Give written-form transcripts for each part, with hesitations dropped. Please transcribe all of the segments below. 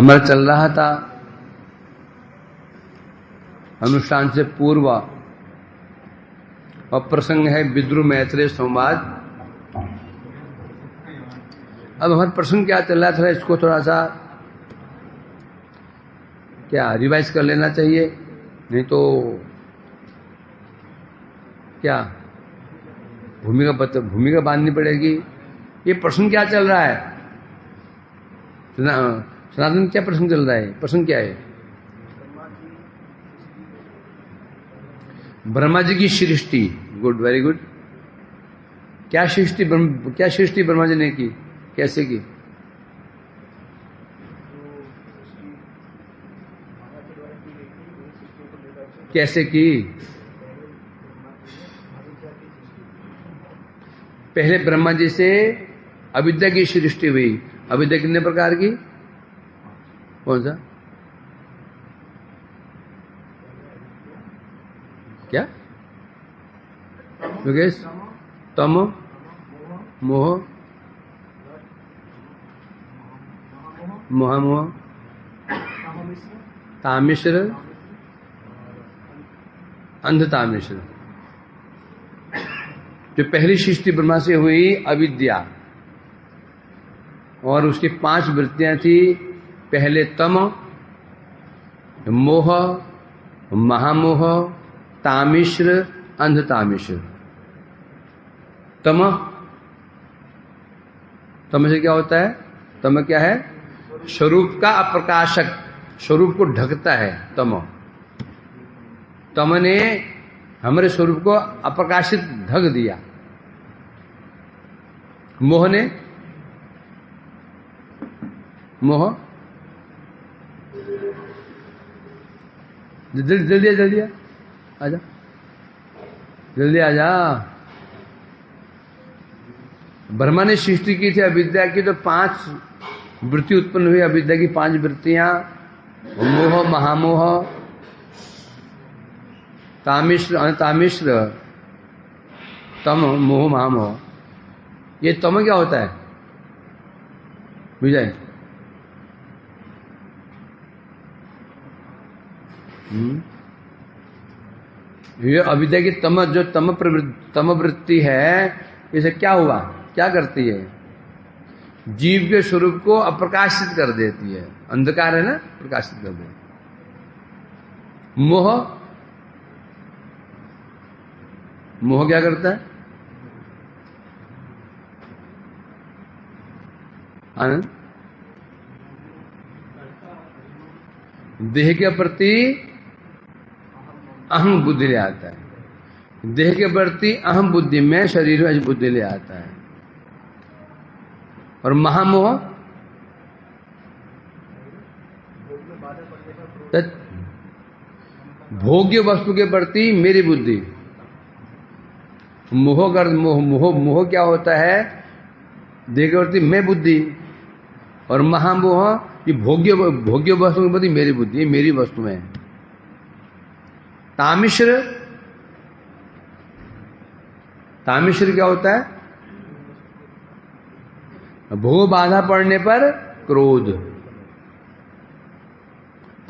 हमारा चल रहा था अनुष्ठान से पूर्व, और प्रसंग है विद्रु मैत्रेय संवाद। अब हमारा प्रसंग क्या चल रहा था, इसको थोड़ा सा क्या रिवाइज कर लेना चाहिए, नहीं तो क्या भूमिका बांधनी पड़ेगी। ये प्रसंग क्या चल रहा है, सनातन क्या प्रसंग चल रहा है, प्रसंग क्या है? ब्रह्मा जी की सृष्टि। Good, very good. क्या सृष्टि ब्रह्मा जी ने की, कैसे की? कैसे की? पहले ब्रह्मा जी से अविद्या की सृष्टि हुई। अविद्या कितने प्रकार की? कौन सा? क्या योगेश? तम, मोह, मोह, तामिश्र, अंधतामिश्र। जो पहली सृष्टि ब्रह्मा से हुई अविद्या, और उसकी 5 वृत्तियां थी। पहले तम, मोह, महामोह, तामिश्र, अंधतामिश्र। तम से क्या होता है? तम क्या है? स्वरूप का अप्रकाशक, स्वरूप को ढकता है तम। तम ने हमारे स्वरूप को अप्रकाशित ढक दिया। मोह ने, मोह जल्दी आजा, जल्दी आजा। ब्रह्मा ने सृष्टि की थी अविद्या की, तो 5 वृत्ति उत्पन्न हुई। अविद्या की 5 वृत्तियां, मोह, महामोह, तामिश्र, अनतामिश्र, तम, मोह, महामोह। ये तम क्या होता है विजय? ये अविद्या की जो तम वृत्ति है, इसे क्या हुआ, क्या करती है? जीव के स्वरूप को अप्रकाशित कर देती है। अंधकार है ना, प्रकाशित कर देती। मोह क्या करता है? आनंद? देह के प्रति अहम बुद्धि ले आता है। देह के प्रति अहम बुद्धि में शरीर में बुद्धि ले आता है। और महामोह भोग्य वस्तु के प्रति मेरी बुद्धि। मोह क्या होता है? देह के प्रति मैं बुद्धि। और महामोह ये भोग्य वस्तु के प्रति मेरी बुद्धि, ये मेरी वस्तु है। तामिश्र क्या होता है? भोग बाधा पड़ने पर क्रोध।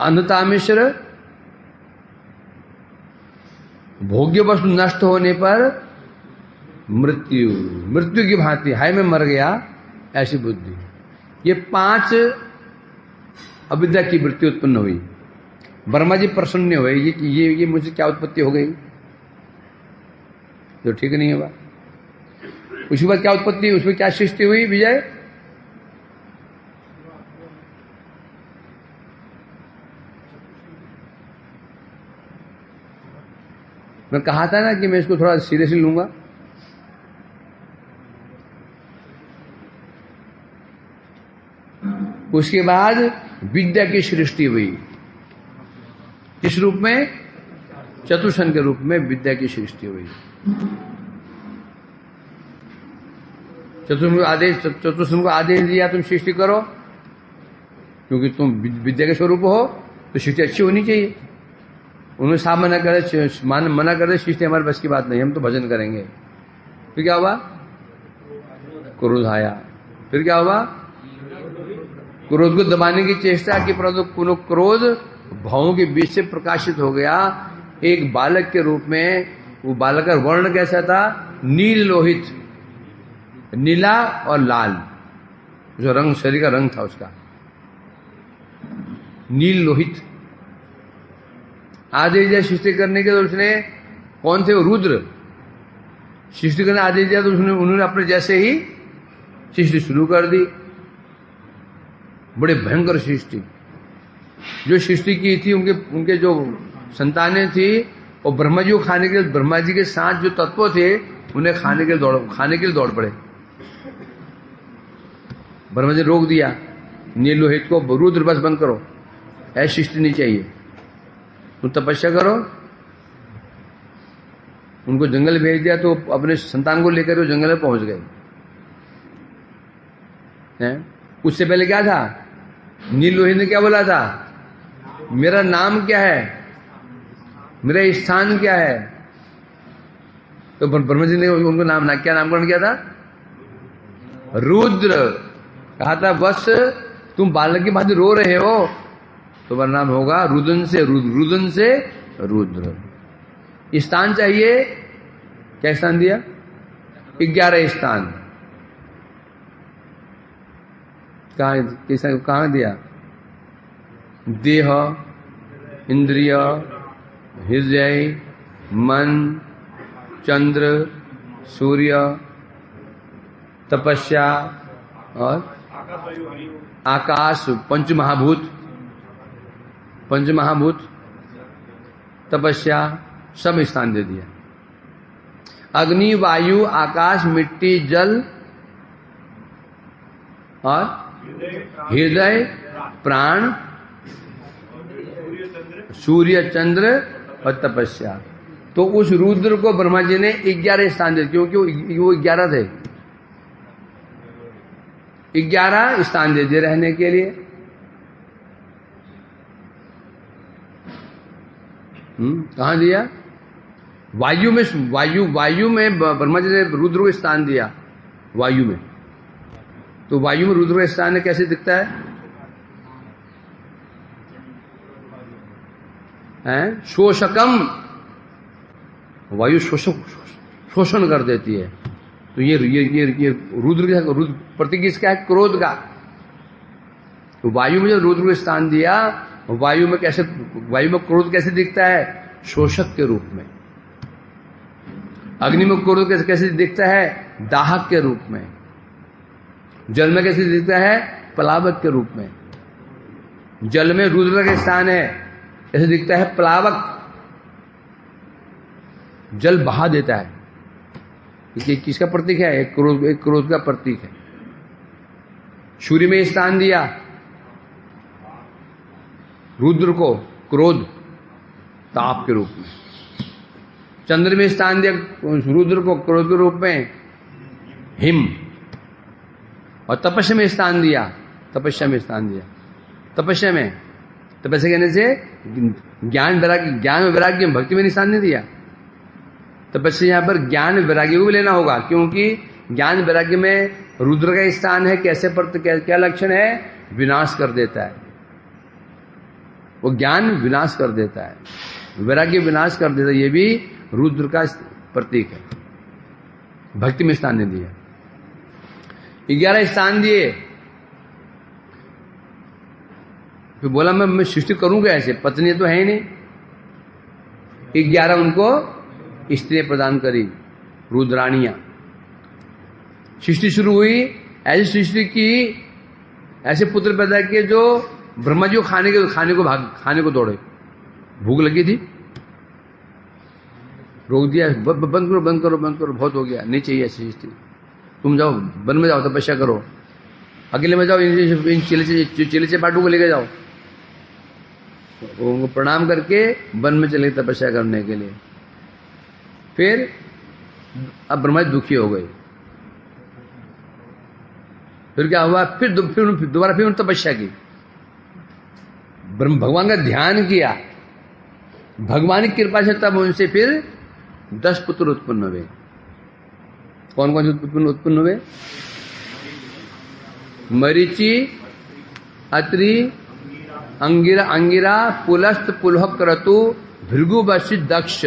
अंधतामिश्र भोग्य वस्तु नष्ट होने पर मृत्यु की भांति, हाय मैं मर गया, ऐसी बुद्धि। ये 5 अविद्या की वृत्ति उत्पन्न हुई। ब्रह्मा जी प्रसन्न हुए, ये मुझे क्या उत्पत्ति हो गई, जो ठीक नहीं होगा। उसके बाद क्या उत्पत्ति, उसमें क्या सृष्टि हुई विजय? मैं कहा था ना कि मैं इसको थोड़ा सीरियसली लूंगा। उसके बाद विद्या की सृष्टि हुई। किस रूप में? चतुष्सन के रूप में विद्या की सृष्टि हुई। चतुष्सन को आदेश दिया तुम सृष्टि करो, क्योंकि तुम विद्या के स्वरूप हो, तो सृष्टि अच्छी होनी चाहिए। उन्होंने साफ मना कर दे सृष्टि हमारे बस की बात नहीं, हम तो भजन करेंगे। फिर क्या हुआ? क्रोध आया। फिर क्या हुआ? क्रोध को दबाने की चेष्टा की, परंतु पुनः क्रोध भावों के बीच से प्रकाशित हो गया एक बालक के रूप में। वो बालक का वर्ण कैसा था? नील लोहित, नीला और लाल, जो रंग शरीर का रंग था उसका, नील लोहित। आदेश दिया सृष्टि करने के, तो उसने कौन थे? वो रुद्र सृष्टि करने आदेश दिया, तो उन्होंने अपने जैसे ही सृष्टि शुरू कर दी। बड़े भयंकर सृष्टि जो सृष्टि की थी, उनके जो संतानें थी, और ब्रह्मा जी को खाने के लिए, ब्रह्मा जी के साथ जो तत्व थे उन्हें खाने के लिए दौड़ पड़े। ब्रह्मा जी रोक दिया नील लोहित को, रुद्र बस बंद करो, ऐसी सृष्टि नहीं चाहिए, तुम तपस्या करो। उनको जंगल भेज दिया, तो अपने संतान को लेकर वो जंगल में पहुंच गए। उससे पहले क्या था? नील लोहित ने क्या बोला था? मेरा नाम क्या है, मेरा स्थान क्या है? तो ब्रह्मा जी ने उनको क्या नामकरण किया था? रुद्र। कहा था बस तुम बालक की बात रो रहे हो, तुम्हारा नाम होगा रुदन से रुद्र। स्थान चाहिए, क्या स्थान दिया? 11 स्थान। कहां दिया? देह, इंद्रिय, हृदय, मन, चंद्र, सूर्य, तपस्या और आकाश, पंचमहाभूत, तपस्या, सब स्थान दे दिया। अग्नि, वायु, आकाश, मिट्टी, जल और हृदय, प्राण, सूर्य, चंद्र और तपस्या। तो उस रुद्र को ब्रह्मा जी ने 11 स्थान दे, क्योंकि वो 11 थे, 11 स्थान दे दिए रहने के लिए। कहां दिया? वायु में ब्रह्मा जी ने रुद्र को स्थान दिया, वायु में। तो वायु में रुद्र का स्थान कैसे दिखता है? शोषकम, वायु शोषण कर देती है। तो ये रुद्र प्रतीक इसका है, क्रोध का। तो वायु में जो रुद्र को स्थान दिया, वायु में क्रोध कैसे दिखता है? शोषक के रूप में। अग्नि में क्रोध कैसे दिखता है? दाहक के रूप में। जल में कैसे दिखता है? प्लावक के रूप में। जल में रुद्र का स्थान है, कैसे दिखता है? प्लावक, जल बहा देता है। ये किसका प्रतीक है? एक क्रोध का प्रतीक है। सूर्य में स्थान दिया रुद्र को, क्रोध, ताप के रूप में। चंद्र में स्थान दिया रुद्र को, क्रोध के रूप में, हिम। और तपस्या में स्थान दिया, तपस्या कहने से ज्ञान वैराग्य, भक्ति में स्थान नहीं दिया। तपस्या यहां पर ज्ञान वैराग्य को भी लेना होगा, क्योंकि ज्ञान वैराग्य में रुद्र का स्थान है। क्या लक्षण है? विनाश कर देता है। वो ज्ञान विनाश कर देता है, वैराग्य विनाश कर देता है। ये भी रुद्र का प्रतीक है। भक्ति में स्थान नहीं दिया। 11 स्थान दिए, फिर बोला मैं सृष्टि करूंगा ऐसे, पत्नी तो है ही नहीं। 11 उनको स्त्री प्रदान करी, रुद्राणियां। सृष्टि शुरू हुई, ऐसी सृष्टि की, ऐसे पुत्र पैदा किए जो ब्रह्मा जी को खाने को दौड़े। भूख लगी थी, रोक दिया, बंद करो, बहुत हो गया, नहीं चाहिए ऐसी सृष्टि। तुम जाओ वन में, जाओ तपस्या करो, अकेले में जाओ, इन चेले से बाटू को लेके जाओ। उनको प्रणाम करके वन में चले तपस्या करने के लिए। फिर अब ब्रह्मा जी दुखी हो गए। फिर क्या हुआ? फिर दोबारा फिर तपस्या की, भगवान का ध्यान किया। भगवान की कृपा से तब उनसे फिर 10 पुत्र उत्पन्न हुए। कौन कौन से उत्पन्न हुए? मरीचि, अत्रि अंगिरा अंगिरा पुलस्त पुलह क्रतु भृगु वशिष्ठ दक्ष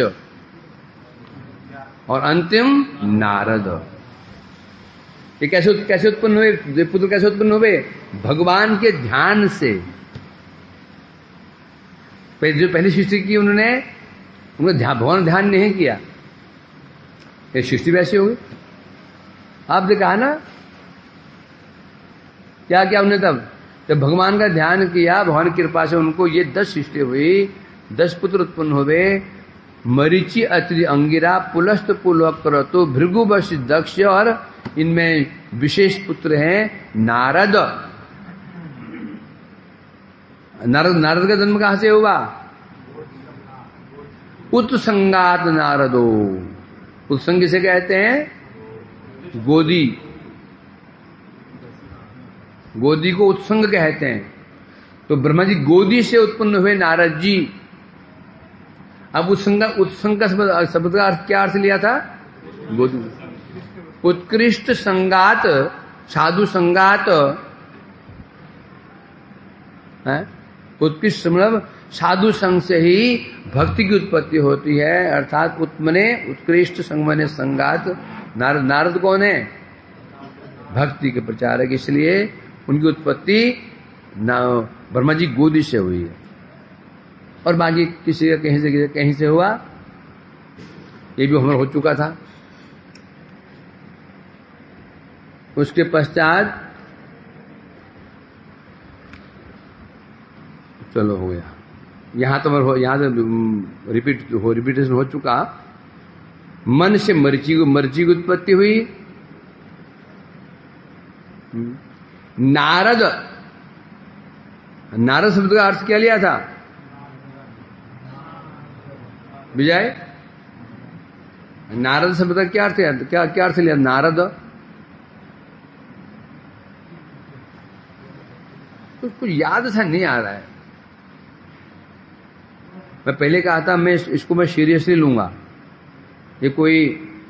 और अंतिम नारद। ये कैसे उत्पन्न हुए? पुत्र कैसे उत्पन्न हुए? भगवान के ध्यान से। जो पहली सृष्टि की उन्होंने भगवान ध्यान नहीं किया, ये सृष्टि वैसी हो गई। आपने कहा ना क्या क्या उन्हें तब जब भगवान का ध्यान किया, भगवान की कृपा से उनको ये 10 सृष्टि हुई, 10 पुत्र उत्पन्न हुए। मरीचि अत्रि अंगिरा पुलस्त पुलक्रतु भृगु वशिष्ठ दक्ष और इनमें विशेष पुत्र हैं नारद। नारद का जन्म कहां से हुआ? उत्संगात नारदो। उत्संग किसे कहते हैं? गोदी। गोदी को उत्संग कहते हैं। तो ब्रह्मा जी गोदी से उत्पन्न हुए नारद जी। अब उत्संग का शब्द का अर्थ क्या अर्थ लिया था? गोदी। उत्कृष्ट संगात, साधु संगात है। उत्कृष्ट मतलब साधु संग से ही भक्ति की उत्पत्ति होती है, अर्थात उत्कृष्ट संग मने संगात। नारद कौन है? भक्ति के प्रचारक, इसलिए उनकी उत्पत्ति ब्रह्मा जी गोदी से हुई है। और बाकी किसी का कहीं से हुआ, ये भी हमारा हो चुका था। उसके पश्चात चलो हो गया। यहां तो रिपीटेशन हो चुका। मन से मर्जी की उत्पत्ति हुई। नारद शब्द का अर्थ क्या लिया था? विजय, नारद शब्द का क्या अर्थ है? क्या अर्थ लिया नारद? कुछ याद सा नहीं आ रहा है। मैं पहले कहा था मैं सीरियसली लूंगा। ये कोई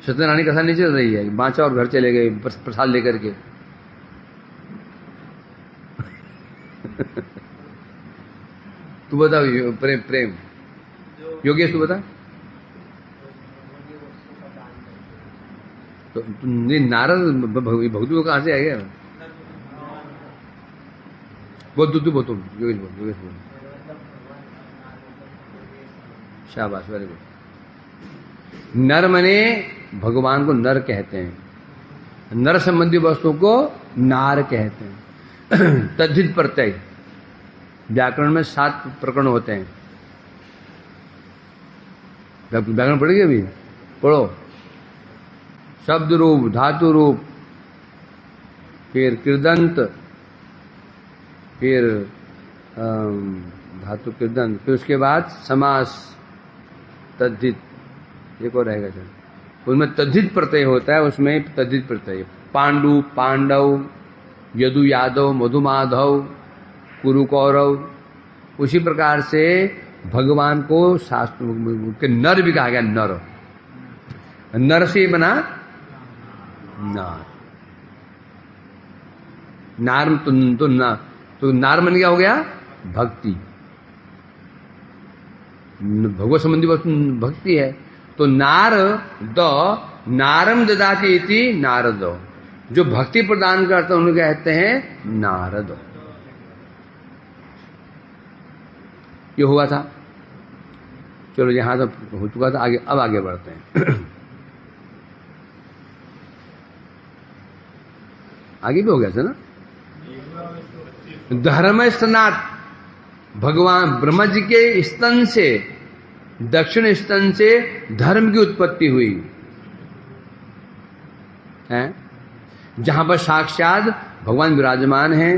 सत्यनारायण कथा नहीं चल रही है, बांचा और घर चले गए प्रसाद लेकर के। तू बता प्रेम योगेश तू बता। तो नारद भक्ति को कहां से आ गया? बोल तू बोल योगेश बोल। शाबाश, वेरी गुड। नर मने भगवान को नर कहते हैं। नर संबंधी वस्तुओं को नार कहते हैं। तद्धित प्रत्यय, व्याकरण में 7 प्रकरण होते हैं। व्याकरण पढ़ेगी अभी? पढ़ो। शब्द रूप, धातु रूप, फिर कृदंत, फिर धातु कृदंत, फिर उसके बाद समास, तद्धित, एक और रहेगा सर। उसमें तद्धित प्रत्यय होता है, उसमें तद्धित प्रत्यय। पांडु, पांडव, यदु यादव, मधु माधव, कुरु कौरव। उसी प्रकार से भगवान को शास्त्र के नर भी कहा गया। नर से बना नार। नार तो नार बन गया, हो गया भक्ति। भगवत संबंधी भक्ति है। तो नारम ददाति इति नारद, जो भक्ति प्रदान करते हैं उन्हें कहते हैं नारद। ये हुआ था। चलो यहां तक हो चुका था। अब आगे बढ़ते हैं। आगे भी हो गया था ना। धर्म स्तनात्, भगवान ब्रह्मा जी के स्तन से, दक्षिण स्तन से धर्म की उत्पत्ति हुई है। जहां पर साक्षात भगवान विराजमान हैं,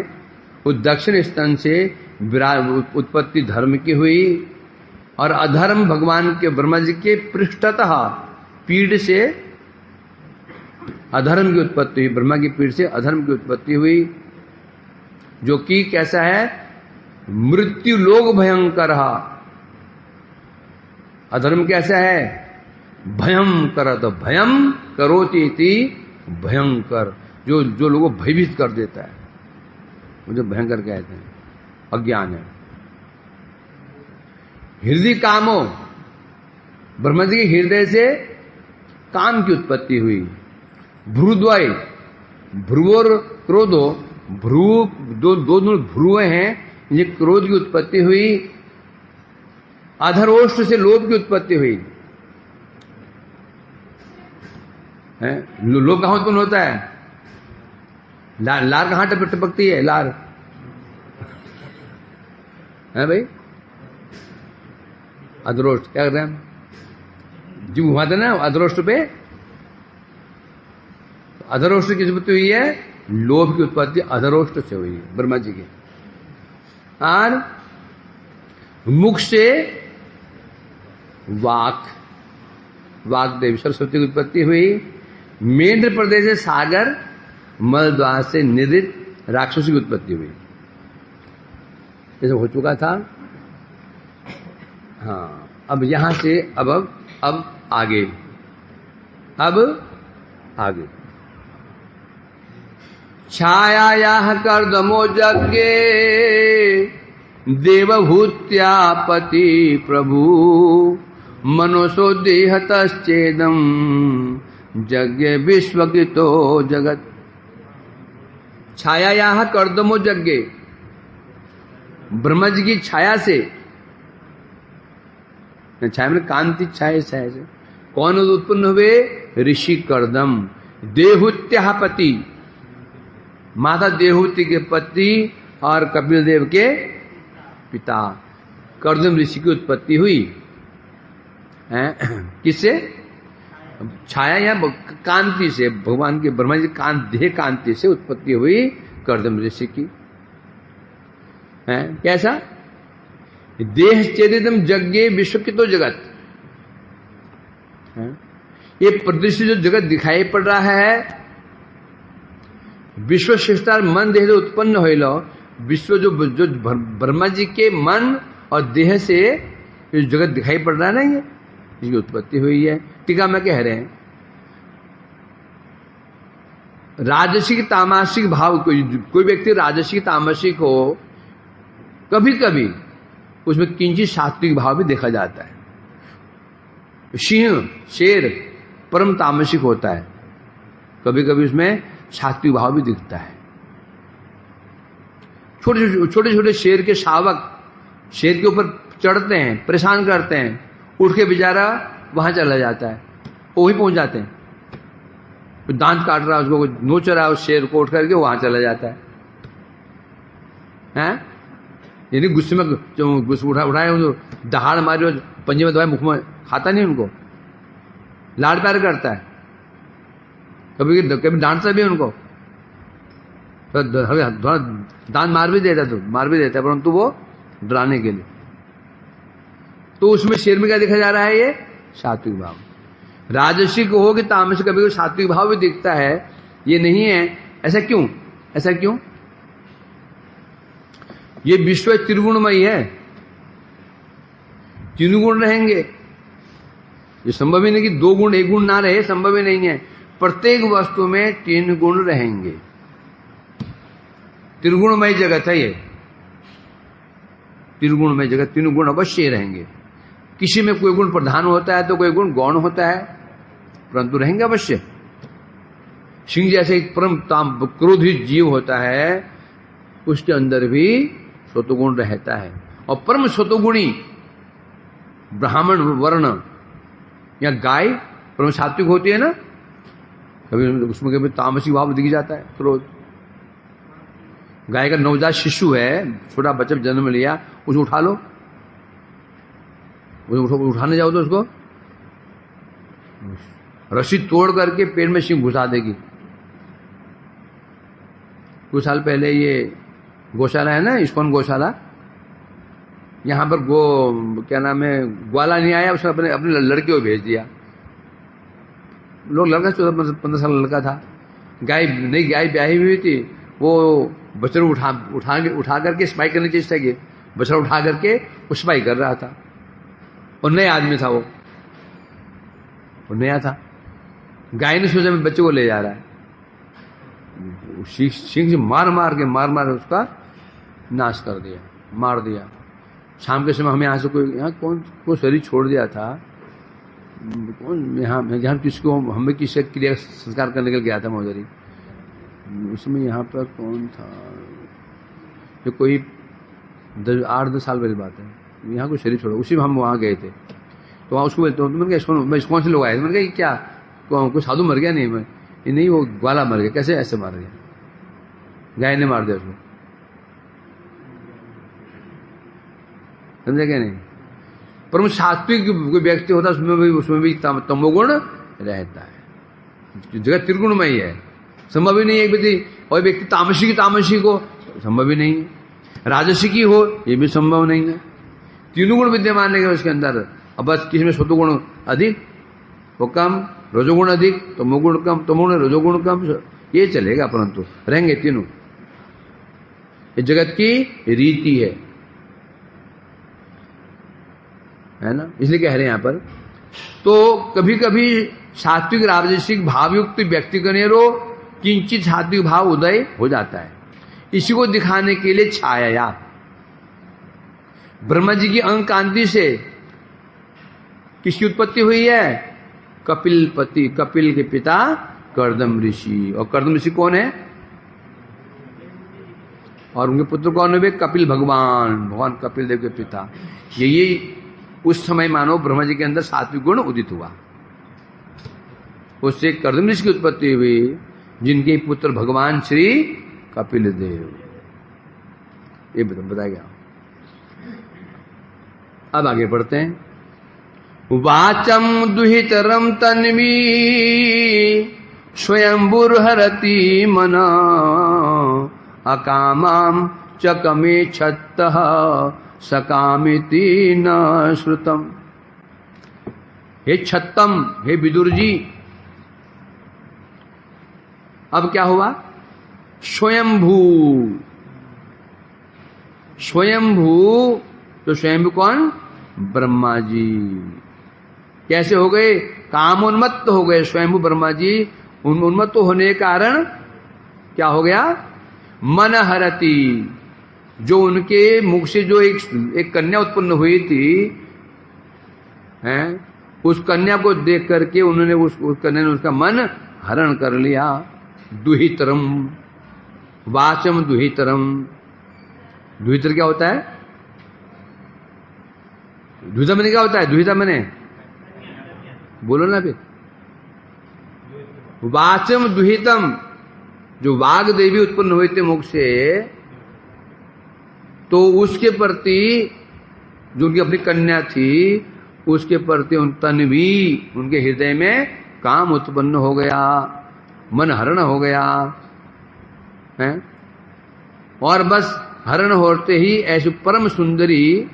उस दक्षिण स्तन से उत्पत्ति धर्म की हुई। और अधर्म भगवान के ब्रह्मा जी के पृष्ठतः पीठ से अधर्म की उत्पत्ति हुई। ब्रह्मा की पीठ से अधर्म की उत्पत्ति हुई, जो कि कैसा है? मृत्यु लोक भयंकर। अधर्म कैसा है? भयंकर। तो भयम करोति इति भयंकर, जो लोगों को भयभीत कर देता है, मुझे भयंकर कहते हैं। अज्ञान है। हृदय कामो, ब्रह्मा जी के हृदय से काम की उत्पत्ति हुई। भ्रुद्वय, भ्रुव और क्रोधो, भ्रुव दो भ्रुव हैं, ये क्रोध की उत्पत्ति हुई। अधरोष्ट से लोभ की उत्पत्ति हुई है। लोभ कहां उत्पन्न होता है? लार कहां टपकती है? लार है भाई। अधरोष्ट क्या कर रहे हैं हम? जी घुमाते ना अधरोष्ट पे। अधरोष्ट की उत्पत्ति हुई है, लोभ की उत्पत्ति अधरोष्ट से हुई है ब्रह्मा जी की। और मुख से वाक देवी सरस्वती की उत्पत्ति हुई। मेंद्र प्रदेश से सागर, मल द्वार से निदित राक्षसी की उत्पत्ति हुई। ये सब हो चुका था। हाँ, अब यहां से अब आगे, अब आगे छायायाः कर्दमो यज्ञे देवभूत्यापति प्रभु मनुषो देहतश्चेदम यज्ञ विश्वकृतो जगत। छायायाः कर्दमो यज्ञे, ब्रह्मा जी की छाया से, छाया में कांति छाया से कौन उत्पन्न हुए? ऋषि कर्दम। देहुत्या पति, माता देहुति के पति और कपिल देव के पिता कर्दम ऋषि की उत्पत्ति हुई है। किससे? छाया या कांति से, भगवान के ब्रह्मा जी देह कांति से उत्पत्ति हुई कर्दम ऋषि की है। कैसा? देह चेदितम यज्ञे विश्वकृतो जगत। ये प्रदृश्य जो जगत दिखाई पड़ रहा है, विश्व श्रेष्ठार मन देह से उत्पन्न होइलो। विश्व जो ब्रह्मा जी के मन और देह से जो जगत दिखाई पड़ रहा है ना, ये इसकी उत्पत्ति हुई है। टीका में कह रहे हैं राजसिक तामसिक भाव, कोई व्यक्ति राजसिक तामसिक हो, कभी कभी उसमें किंचित सात्विक भाव भी देखा जाता है। सिंह, शेर परम तामसिक होता है, कभी कभी उसमें सात्विक भाव भी दिखता है। छोटे छोटे शेर के शावक शेर के ऊपर चढ़ते हैं, परेशान करते हैं, उठ के बेचारा वहां चला जाता है, वही पहुंच जाते हैं। दांत काट रहा है, उसको नोच रहा है, उस शेर को उठ करके वहां चला जाता है। यानी गुस्से में उठाए, दहाड़ मारे, पंजे में दवाई मुख में खाता नहीं, उनको लाड़ प्यार करता है, कभी कभी डांटता भी उनको, थोड़ा दांत मार भी देता है, परंतु वो डराने के लिए। तो उसमें शेर में क्या देखा जा रहा है? ये सात्विक भाव। राजसिक हो कि तामसिक, कभी कोई सात्विक भाव भी दिखता है, ये नहीं है। ऐसा क्यों? ऐसा क्यों? ये विश्व त्रिगुणमयी है, तीन गुण रहेंगे। ये संभव ही नहीं कि दो गुण एक गुण ना रहे, संभव ही नहीं है। प्रत्येक वस्तु में तीन गुण रहेंगे। त्रिगुणमय जगत है ये, त्रिगुणमय जगत, तीन गुण अवश्य रहेंगे। किसी में कोई गुण प्रधान होता है तो कोई गुण गौण होता है, परंतु रहेंगे अवश्य। सिंह जैसे एक परम क्रोधित जीव होता है, उसके अंदर भी सत्वगुण रहता है। और परम सत्वगुणी ब्राह्मण वर्ण या गाय परम सात्विक होती है ना, कभी उसमें कभी तामसिक भाव दिख जाता है, क्रोध। गाय का नवजात शिशु है, छोटा बच्चा जन्म लिया, उसे उठा लो, उठाने जाओ तो उसको रस्सी तोड़ करके पेट में सिंह घुसा देगी। कुछ साल पहले ये गौशाला है ना, इस्कॉन गौशाला, यहां पर क्या नाम है, ग्वाला नहीं आया, उसने अपने लड़के को भेज दिया। लोग, लड़का 14-15 साल लड़का था, गाय ब्याही हुई थी, वो बछड़ा उठा करके स्पाई करने की चेष्टा की, बछड़ा उठा करके वो स्पाई कर रहा था, और नया आदमी था वो नया था। गाय ने सोचा मैं बच्चे को ले जा रहा है, सिंह से मार मार के उसका नाश कर दिया। मार दिया। शाम के समय हमें यहाँ से यहाँ कौन शरीर छोड़ दिया था, कौन यहाँ किसको हमें किसी क्रिया संस्कार करने के लिए गया था महोदरी, उसमें यहाँ पर कौन था, जो कोई 8-10 साल पहले बात है, यहाँ कोई शरीर छोड़ा, उसी में हम वहाँ गए थे। तो वहाँ उसको बोलते मैंने कहा कौन से लोग आए थे, मैंने कहा क्या कोई साधु मर गया, नहीं वो ग्वाला मर गया। कैसे ऐसे मार गया, गाय ने मार दिया उसको, समझे क्या नहीं। पर सात्विक कोई व्यक्ति होता है उसमें भी तमोगुण रहता है, जगह त्रिगुणमयी है, संभव ही नहीं एक व्यक्ति और व्यक्ति तामसी को संभव ही नहीं है, राजसी हो ये भी संभव नहीं है। तीनों गुण विद्यमान है उसके अंदर। अब बस किसी में सत्वगुण अधिक वो कम, रजोगुण अधिक तमोगुण कम, तमोगुण रजोगुण कम, ये चलेगा, परंतु रहेंगे तीनों। ये जगत की रीति है ना, इसलिए कह रहे हैं यहां पर। तो कभी कभी सात्विक राजसिक भावयुक्त व्यक्ति का नेरो किंचित सात्विक भाव उदय हो जाता है। इसी को दिखाने के लिए छाया ब्रह्मा जी की अंग कांति से किसकी उत्पत्ति हुई है, कपिल के पिता कर्दम ऋषि। और कर्दम ऋषि कौन है, और उनके पुत्र कौन है, कपिल भगवान कपिल देव के पिता। यही उस समय मानो ब्रह्मा जी के अंदर सात्विक गुण उदित हुआ, उससे कर्दम ऋषि की उत्पत्ति हुई, जिनके पुत्र भगवान श्री कपिल देव। ये बताया गया। अब आगे बढ़ते हैं। वाचम दुहितरम तन्वी स्वयंबुर्हरति मना अकामाम चकमे छत्तः सकामिति न श्रुतम। हे छत्तम, हे विदुर जी, अब क्या हुआ, स्वयंभू तो स्वयंभू कौन, ब्रह्मा जी कैसे हो गए, कामोन्मत्त हो गए स्वयंभू ब्रह्मा जी। उन्मत्त होने के कारण क्या हो गया, मन हरति, जो उनके मुख से जो एक कन्या उत्पन्न हुई थी हैं, उस कन्या को देख करके उन्होंने उस कन्या ने उसका मन हरण कर लिया। दुहितरम, वाचम दुहितरम, दुहितर क्या होता है, दुहिता मैंने क्या होता है, दुहिता मैंने बोलो ना फिर। वाचम दुहितम, जो वाग देवी उत्पन्न हुए थे मुख से, तो उसके प्रति जो उनकी अपनी कन्या थी उसके प्रति उन तन्वी, उनके हृदय में काम उत्पन्न हो गया, मन हरण हो गया है। और बस हरण होते ही ऐसी परम सुंदरी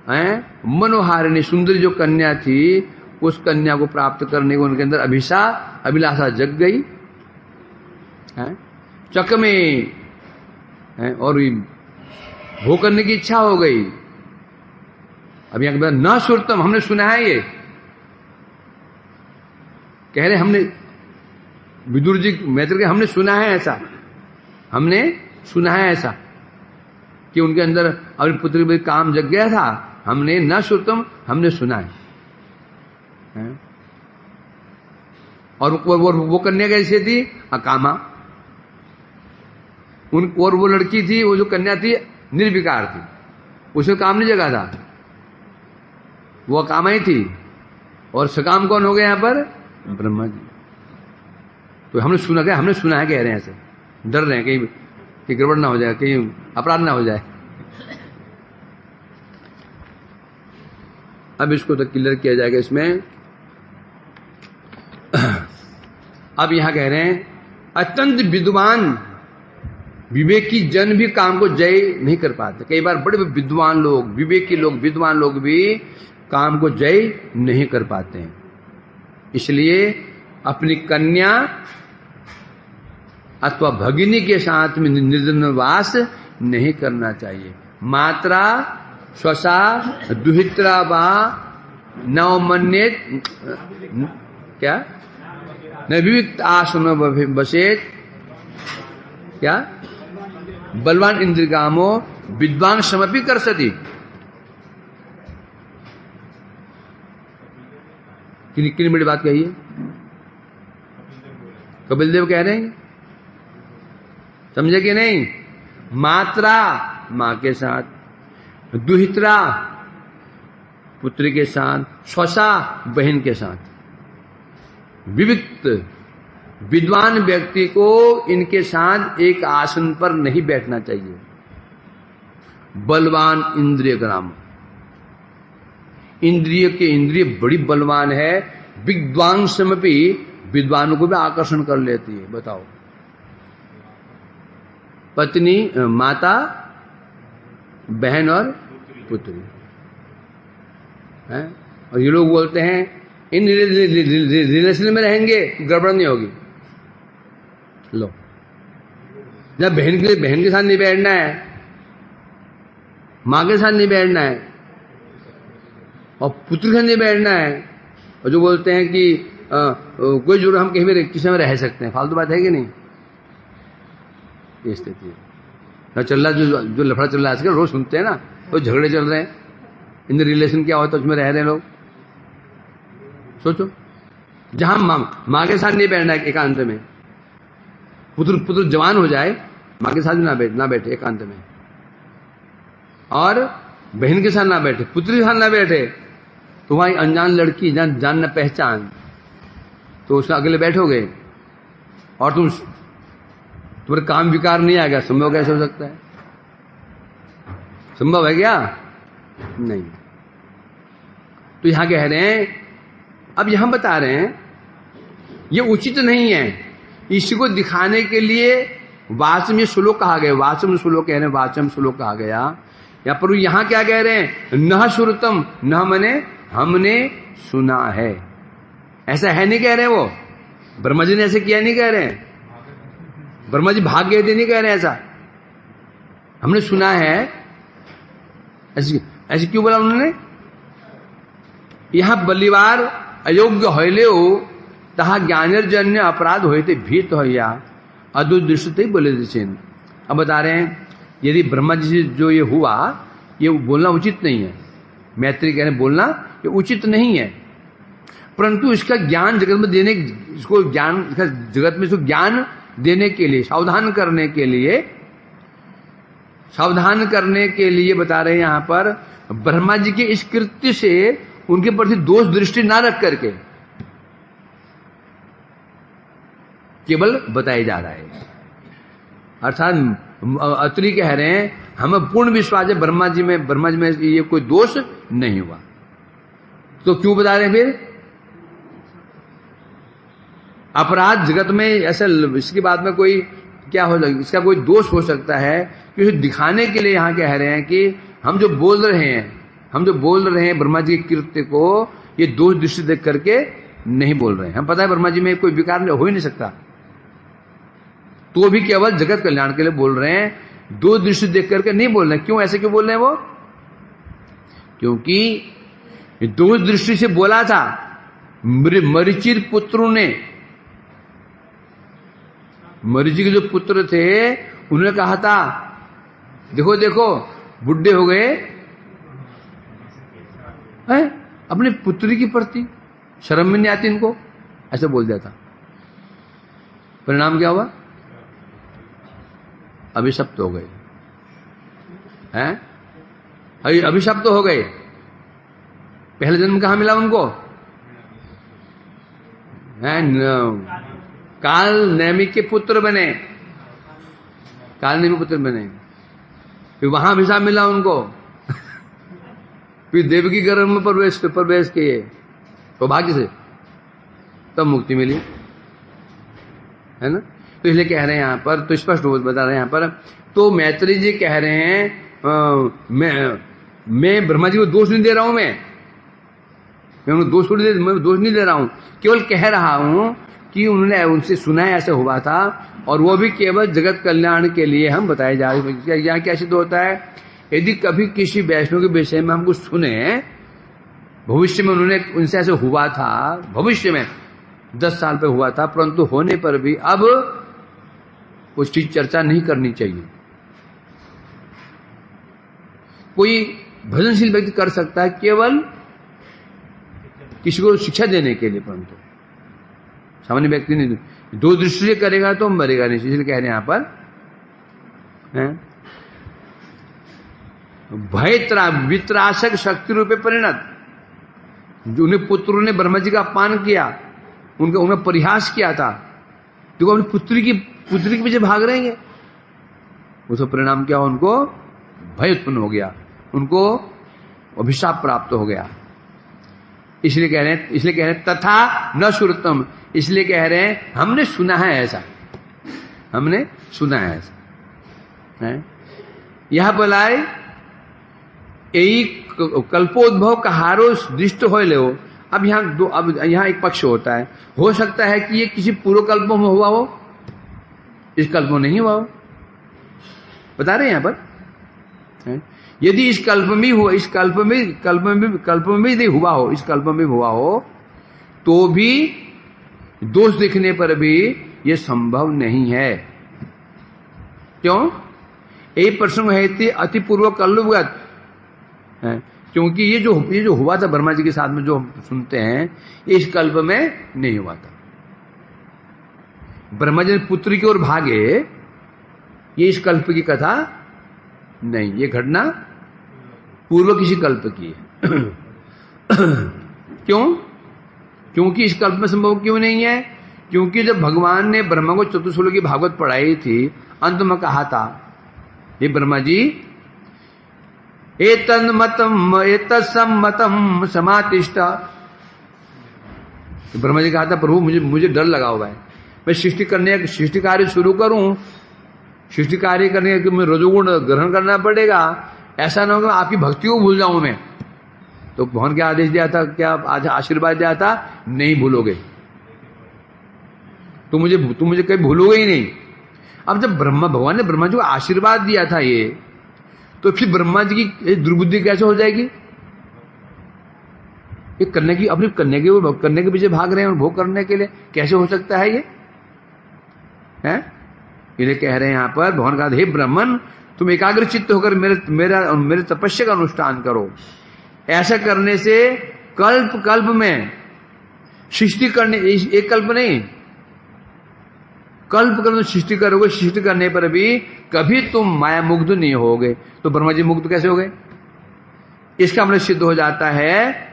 है, मनोहारिणी सुंदरी जो कन्या थी, उस कन्या को प्राप्त करने को उनके अंदर अभिलाषा जग गई है, चक में है, और भोग करने की इच्छा हो गई। अब यहां न सुरतम, हमने सुना है, ये कह रहे हमने विदुर जी मैत्र के, हमने सुना है ऐसा, हमने सुना है ऐसा कि उनके अंदर अपने पुत्र के काम जग गया था। हमने न सुरतम, हमने सुना है। और वो कन्या कैसे थी, अकामा, और वो लड़की थी, वो जो कन्या थी निर्विकार थी, उसे काम नहीं जगा था, वो अकामा ही थी। और सकाम कौन हो गया यहां पर, ब्रह्मा जी। तो हमने सुना क्या, हमने सुना है, कह रहे हैं ऐसे, डर रहे हैं कहीं गड़बड़ ना हो जाए, कहीं अपराध ना हो जाए। अब इसको तो क्लियर किया जाएगा इसमें। अब यहां कह रहे हैं अत्यंत विद्वान विवेकी जन भी काम को जय नहीं कर पाते। कई बार बड़े विद्वान लोग, विवेकी लोग, विद्वान लोग भी काम को जय नहीं कर पाते हैं। इसलिए अपनी कन्या अथवा भगिनी के साथ में निर्जन वास नहीं करना चाहिए। मात्रा स्वसा दुहित्रा वा नवमन्येत, क्या नविविक्त आसन बसेत, क्या बलवान इंद्रगामो विद्वान समपि कर्षति। कितनी बड़ी बात कही है, कपिल देव कह रहे हैं, समझे कि नहीं। मात्रा मां के साथ, दुहित्रा पुत्री के साथ, स्वसा बहन के साथ, विविक्त विद्वान व्यक्ति को इनके साथ एक आसन पर नहीं बैठना चाहिए। बलवान इंद्रिय ग्राम, इंद्रिय बड़ी बलवान है, विद्वान समपि विद्वानों को भी आकर्षण कर लेती है। बताओ, पत्नी, माता, बहन और पुत्री है। और ये लोग बोलते हैं इन रिलेशन में रहेंगे गड़बड़ नहीं होगी। लो, जब बहन के साथ नहीं बैठना है, मां के साथ नहीं बैठना है और पुत्र के साथ नहीं बैठना है, और जो बोलते हैं कि कोई जरूर हम कहीं भी किसी में रह सकते हैं, फालतू बात है कि नहीं। ये स्थिति है। चल रहा जो लफड़ा चल रहा है आजकल, रोज सुनते हैं ना, तो झगड़े चल रहे हैं, इन रिलेशन क्या होता है उसमें रह रहे हैं लोग। सोचो, जहां मां के साथ नहीं बैठना एकांत में, पुत्र जवान हो जाए, मां के साथ भी ना बैठे एकांत में, और बहन के साथ ना बैठे, पुत्री के साथ ना बैठे, तो वहां अनजान लड़की जान न पहचान, तो उसके अगले बैठोगे और तुम्हारे काम विकार नहीं आएगा। संभव कैसे हो सकता है? संभव है क्या? नहीं। तो यहां कह रहे हैं, अब यहां बता रहे हैं ये उचित नहीं है। इसी को दिखाने के लिए वाचम श्लोक कहा गया, वाचम श्लोक कह रहे हैं, वाचम श्लोक कहा गया। या पर यहां क्या कह रहे हैं, न श्रुतम, न मने हमने सुना है, ऐसा है नहीं कह रहे वो। ब्रह्मा जी ने ऐसे किया नहीं कह रहे हैं, ब्रह्मा जी भाग गए थे नहीं कह रहे हैं ऐसा, हमने सुना है। ऐसे क्यों बोला उन्होंने? यहां बलिवार अयोग्य होले तहा ज्ञानजन्य अपराध होते भीत हो या अदुदृष्टि बोले दिशेन। अब बता रहे हैं यदि ब्रह्मा जी से जो ये हुआ, ये बोलना उचित नहीं है। मैत्री कह रहे बोलना ये उचित नहीं है, परंतु इसका ज्ञान जगत में देने, इसको ज्ञान जगत में इसको ज्ञान देने के लिए, सावधान करने के लिए बता रहे हैं यहां पर, ब्रह्मा जी के इस कृत्य से उनके प्रति दोष दृष्टि ना रख करके केवल बताया जा रहा है। अर्थात अत्रि कह रहे हैं हमें पूर्ण विश्वास है ब्रह्मा जी में ये कोई दोष नहीं हुआ। तो क्यों बता रहे हैं फिर? अपराध जगत में ऐसा, इसकी बात में कोई क्या हो सकता, इसका कोई दोष हो सकता है, क्योंकि दिखाने के लिए यहां कह रहे हैं कि हम जो बोल रहे हैं ब्रह्मा जी के कृत्य को, ये दोष दृष्टि देख करके नहीं बोल रहे हैं। हम पता है ब्रह्मा जी में कोई विकार हो ही नहीं सकता, तो भी केवल जगत कल्याण के लिए बोल रहे हैं, दो दृष्टि देख करके नहीं बोल रहे। क्यों ऐसे क्यों बोल रहे हैं वो? क्योंकि दो दृष्टि से बोला था। मरीचिर पुत्रों ने, मरीचि के जो पुत्र थे उन्होंने कहा था देखो देखो बुढ़े हो गए हैं, अपनी पुत्री की प्रति शर्म में नहीं आती इनको, ऐसे बोल दिया था। परिणाम क्या हुआ? अभिशप्त हो गए हैं, अभिशप्त हो गए। पहले जन्म कहां मिला उनको? काल नैमिक के पुत्र बने, काल नैमिक पुत्र बने, फिर वहां अभिशाप मिला उनको, फिर देवकी गर्भ में प्रवेश किए सौभाग्य से, तब मुक्ति मिली, है ना। तो इसलिए कह रहे हैं यहां पर, तो स्पष्ट बता रहे हैं यहां पर। तो मैत्री जी कह रहे हैं मैं ब्रह्मा जी को दोष नहीं दे रहा हूं, मैं उनको दोष नहीं दे रहा हूं, केवल कह रहा हूं कि उन्होंने उनसे सुना है ऐसा हुआ था, और वो भी केवल जगत कल्याण के लिए हम बताए जा रहे हैं। यहाँ क्या सिद्ध होता है? यदि कभी किसी वैष्णव के विषय में हम कुछ सुने, भविष्य में उन्होंने उनसे ऐसे हुआ था, भविष्य में 10 साल पे हुआ था, परंतु होने पर भी अब उसकी चर्चा नहीं करनी चाहिए। कोई भजनशील व्यक्ति कर सकता है केवल किसी को शिक्षा देने के लिए, परंतु सामान्य व्यक्ति नहीं। दो दृष्टि से करेगा तो मरेगा नहीं, इसलिए कह रहे हैं यहां पर भय वित्राशक शक्ति रूपे परिणत। जो उन्हें पुत्रों ने ब्रह्मा जी का अपमान किया, उनका परिहास किया था, देखो अपनी पुत्री के पीछे भाग रहे हैं, उसका परिणाम क्या हो, उनको भय उत्पन्न हो गया, उनको अभिशाप प्राप्त हो गया। इसलिए कह रहे हैं तथा न श्रुतम, इसलिए कह रहे हैं हमने सुना है ऐसा, हमने सुना है ऐसा है। यह बोलाए यही कल्पोद्भव कहारो दृष्ट हो ले। अब यहाँ एक पक्ष होता है, हो सकता है कि ये किसी पूर्व कल्प में हुआ हो, इस कल्प में नहीं हुआ हो, बता रहे हैं यहां पर। यदि इस कल्प में हुआ, इस कल्प में यदि हुआ हो, इस कल्प में हुआ हो, तो भी दोष दिखने पर भी यह संभव नहीं है। क्यों? एक प्रसंग है अति पूर्व कल्पगत, क्योंकि ये जो हुआ था ब्रह्मा जी के साथ में, जो हम सुनते हैं, इस कल्प में नहीं हुआ था। ब्रह्मा जी पुत्र की ओर भागे, ये इस कल्प की कथा नहीं, ये घटना पूर्व किसी कल्प की है। क्यों? क्योंकि इस कल्प में संभव क्यों नहीं है? क्योंकि जब भगवान ने ब्रह्मा को चतुर्श्लोकी भागवत पढ़ाई थी, अंत में कहा था, हे ब्रह्मा जी, एतन्मतम एतत्सम्मतम समातिष्ठा। ब्रह्मा जी कहा था, प्रभु मुझे डर लगा हुआ है, मैं सृष्टि कार्य शुरू करूं, सृष्टि कार्य करने के मैं रजोगुण ग्रहण करना पड़ेगा, ऐसा ना हो आपकी भक्ति को भूल जाऊं मैं। तो भगवान क्या आदेश दिया था, क्या आज आशीर्वाद दिया था, नहीं भूलोगे, तुम मुझे कभी भूलोगे ही नहीं। अब जब भगवान ने ब्रह्मा जी को आशीर्वाद दिया था ये, तो फिर ब्रह्मा जी की दुर्बुद्धि कैसे हो जाएगी? ये अपनी कन्या के पीछे भाग रहे हैं और भोग करने के लिए, कैसे हो सकता है ये? हैं? इन्हें कह रहे हैं यहां पर, भगवान कहा, हे ब्राह्मण, तुम एकाग्र चित्त होकर मेरे तपस्या का अनुष्ठान करो। ऐसा करने से कल्प में सृष्टि करने, एक कल्प नहीं, कल्प कर सृष्टि करोगे, सृष्टि करने पर भी कभी तुम माया मुग्ध नहीं होगे। तो ब्रह्मा जी मुग्ध कैसे हो गए? इसका मतलब सिद्ध हो जाता है,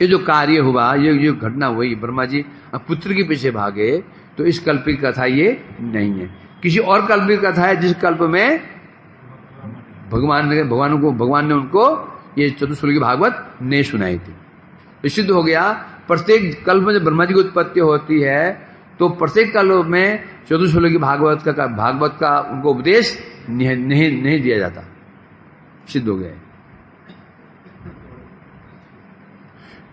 ये जो कार्य हुआ, ये घटना हुई, ब्रह्मा जी पुत्र के पीछे भागे, तो इस कल्प की कथा ये नहीं है, किसी और कल्प की कथा है, जिस कल्प में भगवान ने उनको ये चतुर्श्लोकी भागवत नहीं सुनाई थी। तो सिद्ध हो गया, प्रत्येक कल्प में जब ब्रह्मा जी की उत्पत्ति होती है, तो प्रत्येक कल्प में चतुर्श्लोकी भागवत का उनको उपदेश नहीं दिया जाता, सिद्ध हो गया।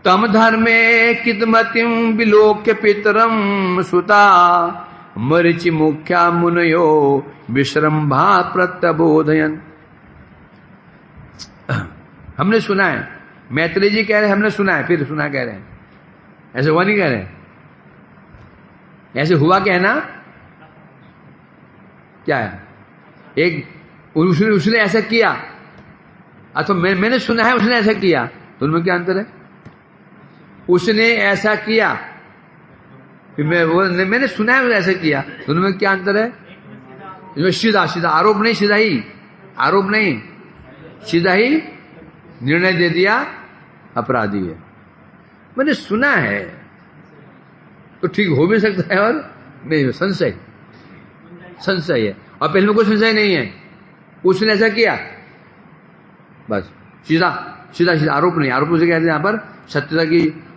तम धर्मे कितमतिम विलोक्य पितरम सुता मरिचि मुख्या मुनयो विश्रम्भा प्रत्यबोधयन। हमने सुना है, मैत्रेय जी कह रहे हैं हमने सुना है, फिर सुना कह रहे हैं, ऐसे हुआ नहीं कह रहे हैं, ऐसे हुआ कहना क्या है? एक उसने ऐसा किया, अथवा मैंने सुना है उसने ऐसा किया, तो उनमें क्या अंतर है? उसने ऐसा किया, फिर मैंने सुना है उसने ऐसा किया, तो उनमें क्या अंतर है? इसमें सीधा आरोप नहीं, सीधा ही निर्णय दे दिया, अपराधी है। मैंने सुना है तो ठीक हो भी सकता है और नहीं, संशय है, और पहले में कोई संशय नहीं है, उसने ऐसा किया, बस सीधा आरोप नहीं। आरोप उसे कहते हैं यहां पर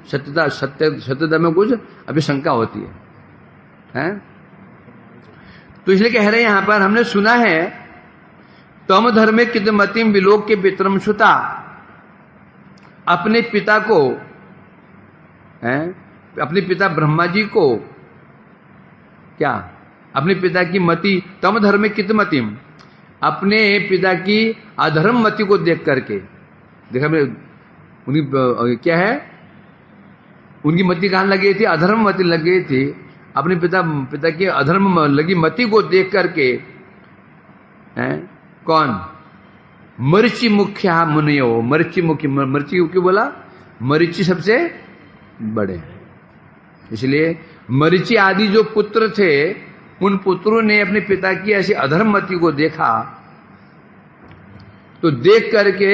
सत्यता में कुछ अभी शंका होती है? तो इसलिए कह रहे हैं यहां पर, हमने सुना है, तम धर्मे कितमतिम विलोक के पितरम सुता, अपने पिता को, अपने पिता ब्रह्मा जी को, क्या अपने पिता की मति, तम धर्मे कितमतिम, अपने पिता की अधर्म मति को देख करके, देखा उनकी क्या है, उनकी मति कहां लगी थी? अधर्म मति लगी थी। अपने पिता की अधर्म लगी मति को देख करके, कौन? मरीचि मुख्या मुनियो, मरीचि मुख्य, मरीचि क्यों बोला? मरीचि सबसे बड़े, इसलिए मरीचि आदि जो पुत्र थे, उन पुत्रों ने अपने पिता की ऐसी अधर्ममति को देखा, तो देख करके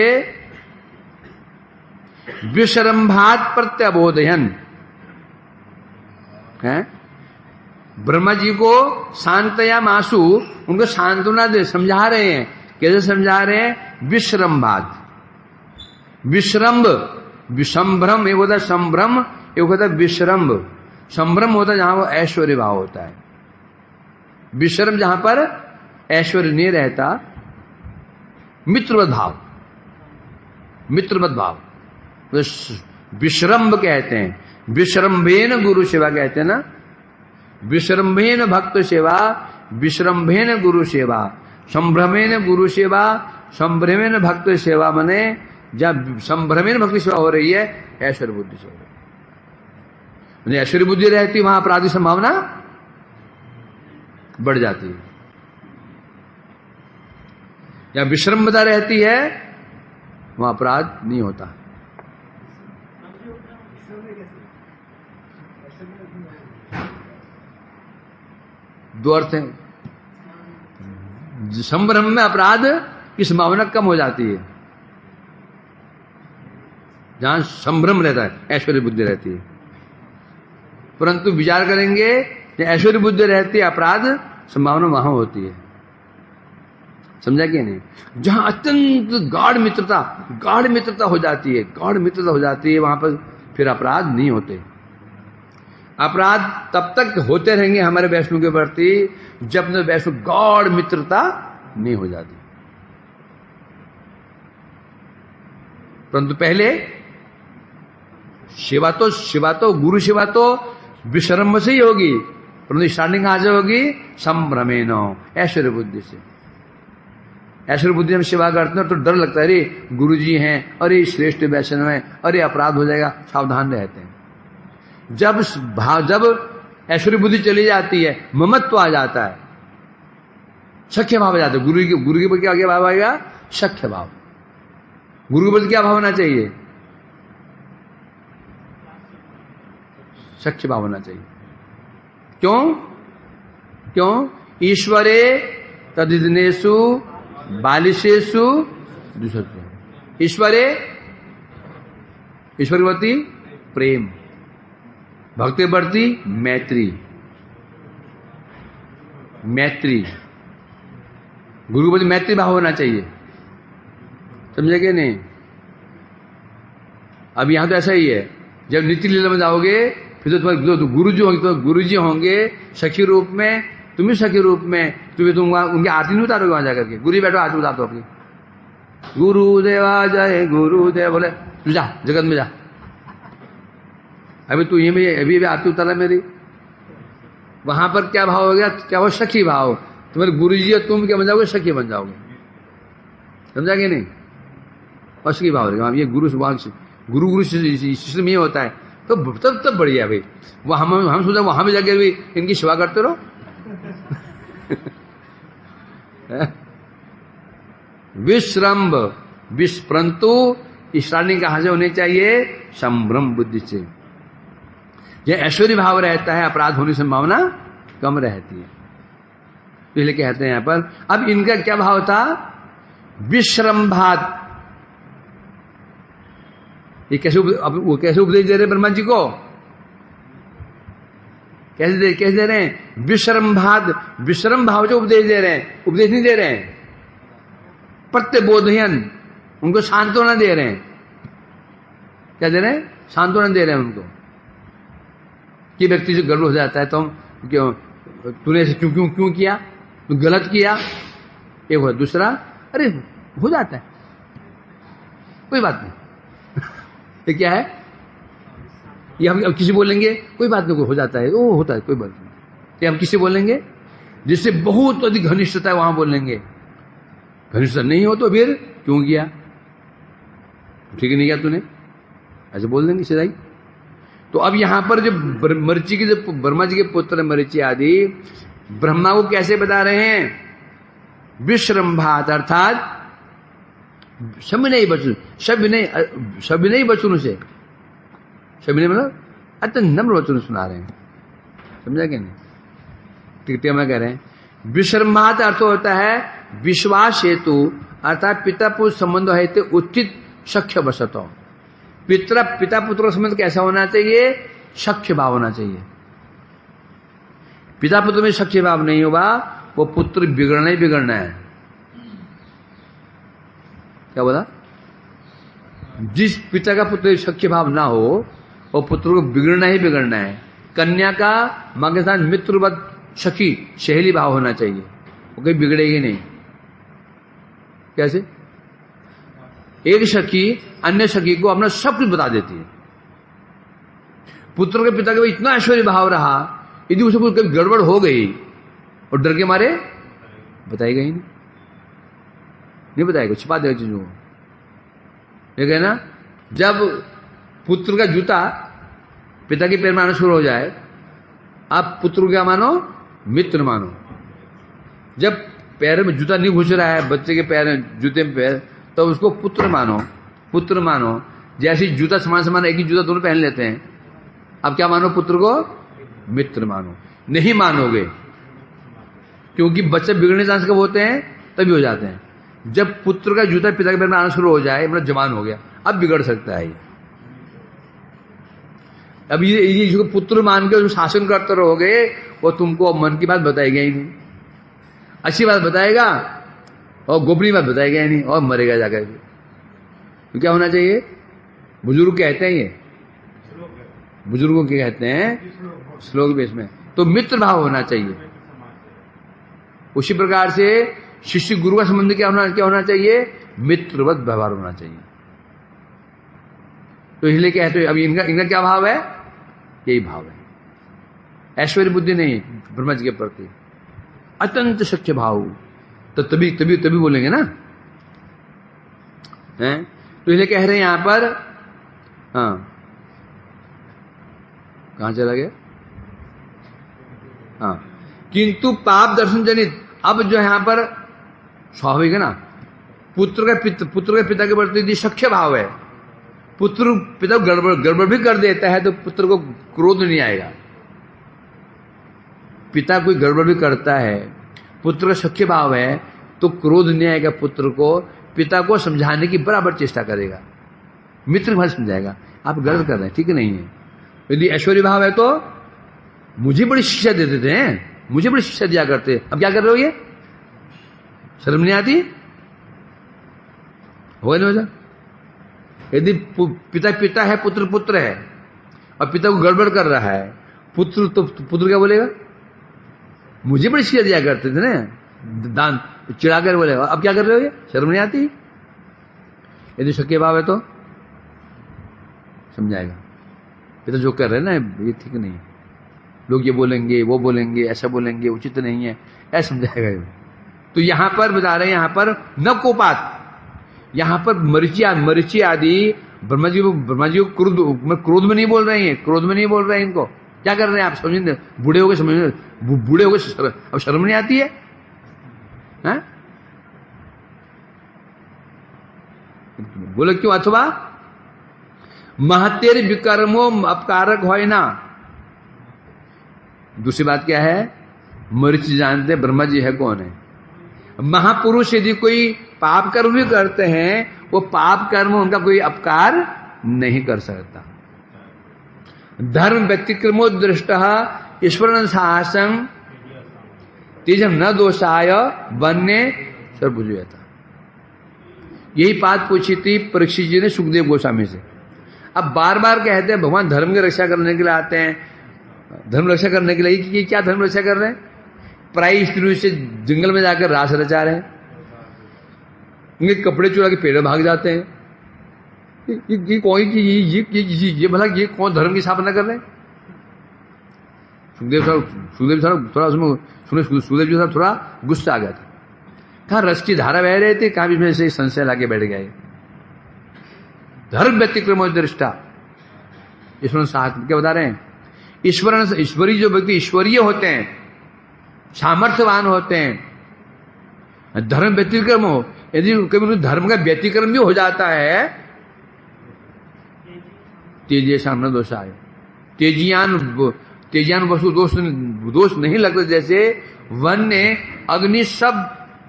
विश्रम्भात प्रत्यबोधयन है, ब्रह्मा जी को शांतया मासु, उनको सांत्वना दे समझा रहे हैं। कैसे समझा रहे हैं? विश्रम्भात, विश्रम्भ, विसंभ्रम एक होता है संभ्रम, एक होता है विश्रम्भ। संभ्रम होता है जहां वो ऐश्वर्य भाव होता है, विश्रम जहां पर ऐश्वर्य नहीं रहता, मित्रवत भाव, मित्रवत भाव विश्रम्भ कहते हैं। विश्रम्भेन गुरु सेवा कहते हैं ना, विश्रम्भेन भक्त सेवा, विश्रम्भेन गुरु सेवा, संभ्रमेन गुरु सेवा, संभ्रमेन भक्त सेवा। माने जब संभ्रमेन भक्ति सेवा हो रही है, ऐश्वर्य बुद्धि से हो रही है, ऐश्वर्य बुद्धि रहती, वहां अपराध की संभावना बढ़ जाती है। या विश्रम्भता रहती है, वहां अपराध नहीं होता। दो अर्थ है, संभ्रम में अपराध की संभावना कम हो जाती है, जहां संभ्रम रहता है, ऐश्वर्य बुद्धि रहती है। परंतु विचार करेंगे, ऐश्वर्य बुद्धि रहती है, अपराध संभावना वहां होती है। समझा कि नहीं? जहां अत्यंत गाढ़ मित्रता हो जाती है, गाढ़ मित्रता हो जाती है, वहां पर फिर अपराध नहीं होते। अपराध तब तक होते रहेंगे हमारे वैष्णव के प्रति, जब तक वैष्णव गाढ़ मित्रता नहीं हो जाती। परंतु पहले सेवा तो गुरु सेवा तो विश्रम्भ से ही होगी, परंतु स्टार्टिंग कहां से होगी? संभ्रमेन, ऐश्वर्य बुद्धि से। ऐश्वर्य बुद्धि हम सेवा करते हैं तो डर लगता है, अरे गुरु जी हैं, अरे श्रेष्ठ वैष्णव है, अरे अपराध हो जाएगा, सावधान रहते हैं। जब ऐश्वर्य बुद्धि चली जाती है, ममत्व आ जाता है, सख्य भाव आ जाता है। गुरु के प्रति क्या भाव आएगा? सख्य भाव। गुरु के प्रति क्या भाव होना चाहिए? सख्य भाव होना चाहिए। क्यों? ईश्वरे तदिनेषु बालिशेषु दुष्टत्व। ईश्वरे, ईश्वर के प्रति प्रेम, भक्ति बढ़ती मैत्री, गुरु के प्रति मैत्री भाव होना चाहिए। समझे कि नहीं? अब यहां तो ऐसा ही है, जब नित्य लीला में जाओगे, फिर तो तुम्हारे गुरु जी होंगे सखी रूप में, तुम भी सखी रूप में, तुम उनकी आरती नहीं उतारोगे वहां जाकर के? गुरु बैठो, आरती उतार दो अपनी, गुरुदेवा जय गुरुदेव बोले, तू जा जगत में जा, अभी तू ये में अभी आरती उतारा मेरी। वहां पर क्या भाव हो गया? क्या वो सखी भाव, तुम्हारे गुरु जी और तुम क्या बन जाओगे? सखी बन जाओगे। समझा कि नहीं? और सखी भाव रहेगा। ये गुरु शिष्य में होता है, तो तब बढ़िया भाई। वो हम सोचा वहां भी जाके भी इनकी सेवा करते रहो। विश्रम्भ, परंतु स्टार्टिंग कहां से होनी चाहिए? संभ्रम बुद्धि से। ये ऐश्वर्य भाव रहता है, अपराध होने की संभावना कम रहती है। इसलिए कहते हैं यहां पर, अब इनका क्या भाव था? विश्रम्भात। ये कैसे उपदेश दे रहे ब्रह्मा जी को? कैसे दे रहे हैं? विश्रम्भात, विश्रम भाव से उपदेश दे रहे हैं, उपदेश नहीं दे रहे हैं, प्रत्यबोधयन, उनको सांत्वना दे रहे हैं। क्या दे रहे हैं? सांत्वना दे रहे हैं उनको, कि व्यक्ति से गर्व हो जाता है, तो हम क्यों, तूने ऐसे क्यों किया, तू गलत किया, एक हो। दूसरा, अरे हो जाता है, कोई बात नहीं। ये क्या है? ये हम किसी बोलेंगे, कोई बात नहीं, हो जाता है, वो होता है, कोई बात नहीं। ये हम किसी बोलेंगे जिससे बहुत अधिक घनिष्ठता है, वहां बोलेंगे। घनिष्ठता नहीं हो तो फिर क्यों किया, ठीक नहीं किया तूने, ऐसे बोल देंगे सीधा ही। तो अब यहां पर जो मरीचि के, जो ब्रह्मा जी के पुत्र मरीचि आदि, ब्रह्मा को कैसे बता रहे हैं? विश्रम्भात, अर्थात शबिनय वचन, सविनय वचन से, सविनय मतलब अत्यंत नम्र वचन सुना रहे हैं, समझा क्या नहीं? टिकटिया में कह रहे हैं विश्रमात अर्थ होता है विश्वास हेतु, अर्थात पिता पुत्र संबंध हेतु उचित सख्य वशतो। पिता पुत्र का संबंध कैसा होना चाहिए? सख्य भाव होना चाहिए। पिता पुत्र में सख्य भाव नहीं होगा, वो पुत्र बिगड़ना ही बिगड़ना है। क्या बोला? जिस पिता का पुत्र सख्य भाव ना हो, वो पुत्र को बिगड़ना ही बिगड़ना है। कन्या का मां के साथ मित्रवत सखी सहेली भाव होना चाहिए, वो कहीं बिगड़ेगी नहीं। कैसे? एक सखी अन्य सखी को अपना सब कुछ बता देती है। पुत्र के पिता के इतना ऐश्वर्य भाव रहा, यदि उसे कुछ कभी गड़बड़ हो गई और डर के मारे बताएगा ही नहीं बताएगा, छिपा देगा चीजों को। ये कहना, जब पुत्र का जूता पिता के पैर में आना शुरू हो जाए, आप पुत्र को क्या मानो? मित्र मानो। जब पैर में जूता नहीं घुस रहा है बच्चे के पैर में, जूते में पैर, तो उसको पुत्र मानो, पुत्र मानो। जैसे जूता समान एक ही जूता दोनों पहन लेते हैं, अब क्या मानो? पुत्र को मित्र मानो। नहीं मानोगे, क्योंकि बच्चे बिगड़ने चांस कब होते हैं? तभी हो जाते हैं जब पुत्र का जूता पिता के पैर में आना शुरू हो जाए, मतलब जवान हो गया, अब बिगड़ सकता है। अब ये इसको पुत्र मान के शासन करते रहोगे, वो तुमको मन की बात बताएगा ही नहीं, अच्छी बात बताएगा और गोपनीय बात बताएगा ही नहीं, और मरेगा जाकर। तो क्या होना चाहिए? बुजुर्ग कहते हैं, ये बुजुर्गों के कहते हैं श्लोक बेस में, तो मित्र भाव होना चाहिए। उसी प्रकार से शिष्य गुरु का संबंध क्या होना चाहिए? मित्रवत व्यवहार होना चाहिए। तो इसलिए कहते हैं, अभी इनका क्या भाव है? यही भाव है, ऐश्वर्य बुद्धि नहीं ब्रह्मा जी के प्रति, अत्यंत सख्य भाव। तो तभी बोलेंगे ना, हैं? तो इसलिए कह रहे हैं यहां पर, हाँ कहां चला गया? हाँ, किंतु पाप दर्शन जनित, अब जो यहां पर स्वाभाविक है ना, पुत्र के पिता के प्रति यदि सख्य भाव है, पिता गड़बड़ भी कर देता है तो पुत्र को क्रोध नहीं आएगा। पिता कोई गड़बड़ भी करता है, पुत्र का सख्य भाव है तो क्रोध नहीं आएगा पुत्र को, पिता को समझाने की बराबर चेष्टा करेगा, मित्र भाई समझाएगा आप गलत कर रहे हैं, ठीक नहीं है। यदि ऐश्वर्य भाव है तो मुझे बड़ी शिक्षा दे देते हैं, मुझे बड़ी शिक्षा दिया करते, अब क्या कर रहे हो? ये शर्म नहीं आती? हो नहीं हो? यदि पिता है, पुत्र है, और पिता को गड़बड़ कर रहा है, पुत्र क्या बोलेगा? मुझे बड़ी शिक्षा दिया करते थे ना, दान चिढ़ाकर बोलेगा, अब क्या कर रहे हो? ये शर्म नहीं आती? यदि सख्य भाव है तो समझाएगा, ये तो जो कर रहे हैं ना ये ठीक नहीं है, लोग ये बोलेंगे वो बोलेंगे, ऐसा बोलेंगे, उचित नहीं है, ऐसा समझाएगा। तो यहां पर बता रहे हैं, यहां पर न कोपात, यहां पर मरीचि आदि ब्रह्मा जी को क्रोध में नहीं बोल रहे हैं, क्रोध में नहीं बोल रहे हैं। इनको क्या कर रहे हैं? आप समझेंगे, बूढ़े हो गए, अब शर्म नहीं आती है? बोले क्यों? अथवा महतेर विकर्मो अपकारक हो ना। दूसरी बात क्या है? मरीचि जानते ब्रह्मा जी है कौन है। महापुरुष यदि कोई पाप कर्म भी करते हैं, वो पाप कर्म उनका कोई अपकार नहीं कर सकता। धर्म व्यक्तिक्रमो दृष्ट ईश्वर साहसं तेजम न दोषाय वन्य सर्वभुजयता। यही बात पूछी थी परीक्षित जी ने सुखदेव गोस्वामी से। अब बार बार कहते हैं भगवान धर्म की रक्षा करने के लिए आते हैं, धर्म रक्षा करने के लिए। ये क्या धर्म रक्षा कर रहे हैं? पराई स्त्री से जंगल में जाकर रास रचा रहे हैं, उनके कपड़े चुरा के पेड़ भाग जाते हैं। ये भला ये कौन धर्म की स्थापना कर रहे हैं? सुखदेव साहब थोड़ा उसमें सुखदेव जी साहब थोड़ा गुस्सा आ गया था। कहाँ रस की धारा बह रहे थे, कहाँ भी में से संशय लाके बैठ गए। धर्म व्यतिक्रम दृष्टा ईश्वर साथ क्या बता रहे हैं? ईश्वरीय जो व्यक्ति ईश्वरीय होते हैं, सामर्थ्यवान होते हैं, धर्म व्यतिक्रम हो, यदि कभी धर्म का व्यतिक्रम भी हो जाता है, तेजेशान न दोषाय, तेजियान वस्तु दोष नहीं लगता। जैसे वन ने अग्नि सब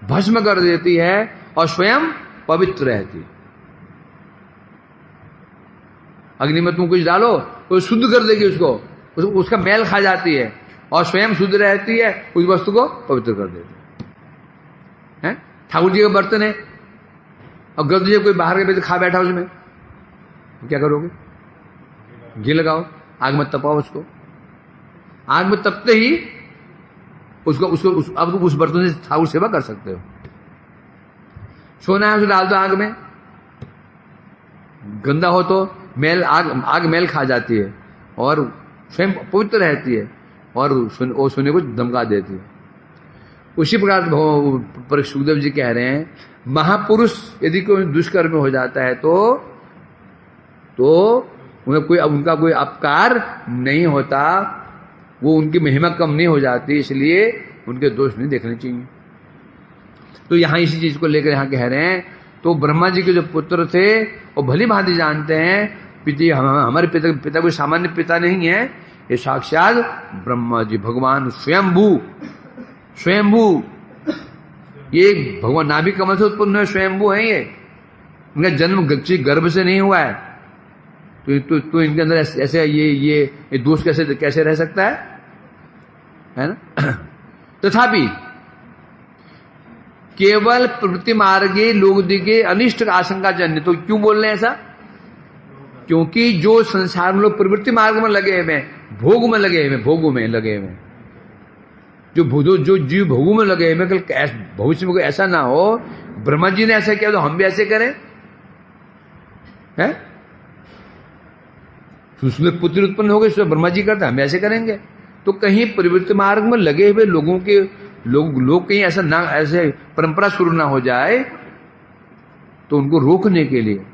भस्म कर देती है और स्वयं पवित्र रहती है। अग्नि में तुम कुछ डालो तो शुद्ध कर देगी उसका मैल खा जाती है और स्वयं शुद्ध रहती है, उस वस्तु को पवित्र कर देती है। ठाकुर जी का बर्तन है और गलत जी कोई बाहर के खा बैठा उसमें, क्या करोगे? घी लगाओ, आग में तपाओ उसको, आग में तपते ही अब उस बर्तन से ठाकुर सेवा कर सकते हो। सोना है उसे डाल दो आग में, गंदा हो तो आग मैल खा जाती है और स्वयं पवित्र रहती है और सोने को धमका देती है। उसी प्रकार पर सुखदेव जी कह रहे हैं, महापुरुष यदि कोई दुष्कर्म हो जाता है तो उनका कोई अपकार नहीं होता, वो उनकी महिमा कम नहीं हो जाती, इसलिए उनके दोष नहीं देखने चाहिए। तो यहां इसी चीज को लेकर यहां कह रहे हैं, तो ब्रह्मा जी के जो पुत्र थे वो भली भांति जानते हैं हमारे पिता कोई सामान्य पिता नहीं है, ये साक्षात ब्रह्मा जी भगवान स्वयंभू, ये भगवान नाभि कमल से उत्पन्न हुए स्वयंभू है। ये उनका जन्म गर्भ से नहीं हुआ है, तो इनके अंदर ऐसे ये दोष कैसे रह सकता है ना? तथापि केवल प्रवृत्ति मार्गे लोग दिखे अनिष्ट आशंका जन्य। तो क्यों बोल रहे हैं ऐसा? क्योंकि जो संसार में लोग प्रवृत्ति मार्ग में लगे हुए, भोगों में लगे हुए, जो जीव भोगों में लगे हुए, कल भविष्य में कोई ऐसा ना हो ब्रह्मा जी ने ऐसा किया तो हम भी ऐसे करें, हैं? उसमें पुत्र उत्पन्न हो गए, उसमें ब्रह्मा जी करते हम ऐसे करेंगे। तो कहीं प्रवृत्ति मार्ग में लगे हुए लोग कहीं ऐसे परंपरा शुरू ना हो जाए, तो उनको रोकने के लिए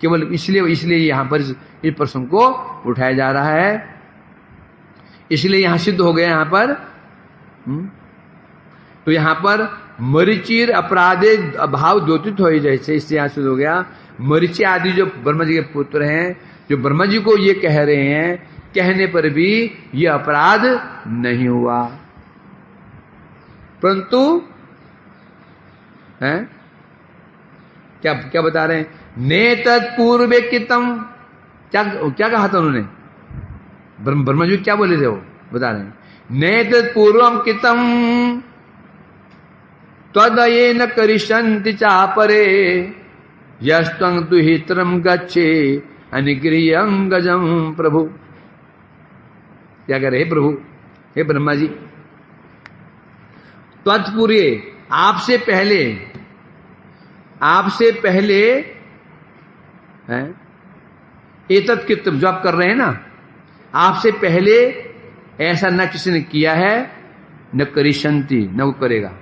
केवल इसलिए यहां पर इस प्रश्न को उठाया जा रहा है। इसलिए यहां सिद्ध हो गया यहां पर तो यहां पर मरीचिर अपराधे अभाव द्योतित हो जैसे, इससे यहां सिद्ध हो गया मरीचि आदि जो ब्रह्मा जी के पुत्र हैं, जो ब्रह्मा जी को ये कह रहे हैं, कहने पर भी ये अपराध नहीं हुआ, परंतु है क्या बता रहे हैं? ने तत्पूर्वे कितम, क्या कहा था उन्होंने? ब्रह्मा जी क्या बोले थे वो बता रहे हैं, ने तत्पूर्वम कितम त्वदये न करिष्यन्ति चापरे यस्त्वं दुहित्रम गच्छे अनिगृह्यं गजं प्रभु। क्या कह रहे? हे प्रभु, हे ब्रह्मा जी, तत्पूर्वे आपसे पहले है एतत् कृत्यम जो आप कर रहे हैं ना, आपसे पहले ऐसा न किसी ने किया है, न करिष्यन्ति, न वो करेगा।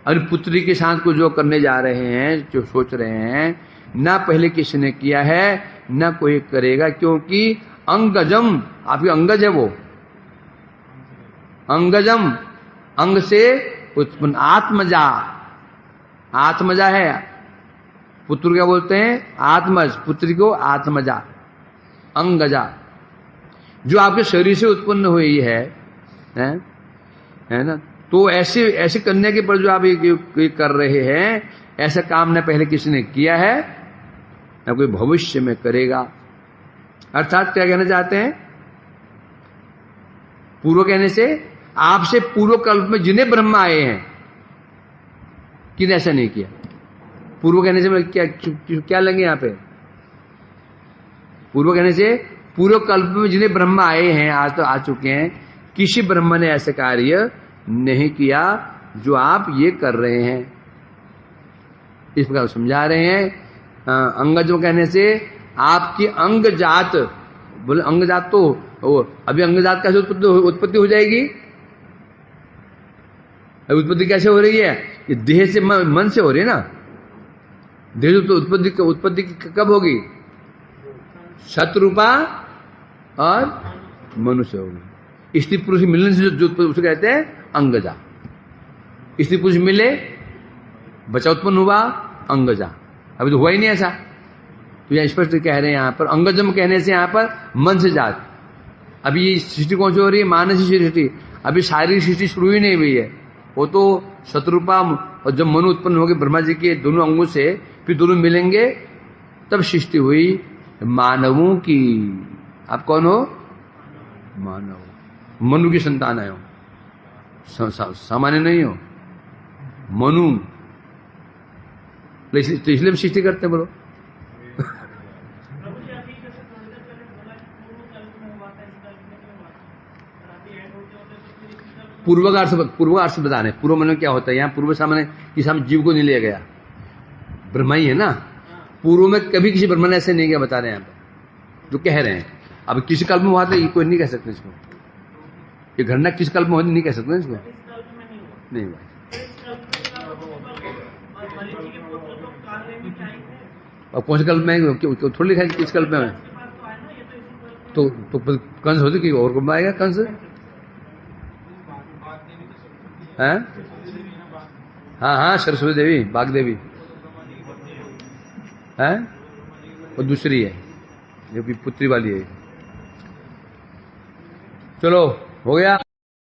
और पुत्री के साथ को जो करने जा रहे हैं, जो सोच रहे हैं, न पहले किसी ने किया है, न कोई करेगा, क्योंकि अंगजम, आपकी अंगज है वो, अंगजम अंग से उत्पन्न, आत्मजा है, पुत्र क्या बोलते हैं? आत्मज, पुत्री को आत्मजा, अंगजा, जो आपके शरीर से उत्पन्न हुई है ना? तो ऐसे करने के पर जो आप ये कर रहे हैं, ऐसा काम न पहले किसी ने किया है, न कोई भविष्य में करेगा। अर्थात क्या कहना चाहते हैं? पूर्व कहने से आपसे पूर्व कल्प में जिन्हें ब्रह्मा आए हैं, किन्हें ऐसा नहीं किया। पूर्व कहने से क्या लेंगे यहां पे? पूर्व कहने से पूर्व कल्प में जिन्हें ब्रह्मा आए हैं, आज तो आ चुके हैं, किसी ब्रह्मा ने ऐसा कार्य नहीं किया जो आप ये कर रहे हैं। इस प्रकार समझा रहे हैं। अंगज कहने से आपकी अंग जात, बोले अंग जात तो अभी अंग जात कैसे उत्पत्ति हो जाएगी? उत्पत्ति कैसे हो रही है? ये देह से मन से हो रही है ना। देह तो उत्पत्ति कब होगी? शतरूपा और मनुष्य होगी। स्त्री पुरुष मिलने से जो उसको कहते हैं अंगजा। स्त्री पुरुष मिले बचा उत्पन्न हुआ अंगजा, अभी तो हुआ ही नहीं ऐसा। तो यह स्पष्ट कह रहे हैं यहां पर, अंगजम कहने से यहां पर मन से जात। अभी ये सृष्टि कौन सी हो रही है? मानसिक सृष्टि। अभी शारीरिक सृष्टि शुरू ही नहीं हुई है, वो तो शत्रुपा और जब मनु उत्पन्न हो गए ब्रह्मा जी के दोनों अंगों से, फिर दोनों मिलेंगे तब सृष्टि हुई मानवों की। आप कौन हो? मानव, मनु की संतान है, सामान्य नहीं हो, मनु। तो इसलिए हम सृष्टि करते हैं, बोलो। पूर्व का अर्थ बता रहे। पूर्व मन क्या होता है? यहाँ पूर्व सामान्य किसी हम जीव को नहीं लिया गया, ब्रह्मा ही है ना। पूर्व में कभी किसी ब्रह्मा ने ऐसे नहीं किया, बता रहे हैं यहाँ पर जो कह रहे हैं। अब किसी कल्प में हुआ था, ये कोई नहीं कह सकते इसको, ये घटना किस कल्प में होती नहीं कह सकते इसको, नहीं भाई। अब कौन से कल्प में? थोड़ी लिखा है किस कल्प में? तो कंस होते कि और कब आएगा कंस? हैं? हाँ, सरस्वती देवी, बाग देवी है, और दूसरी है जो भी पुत्री वाली है। चलो हो गया।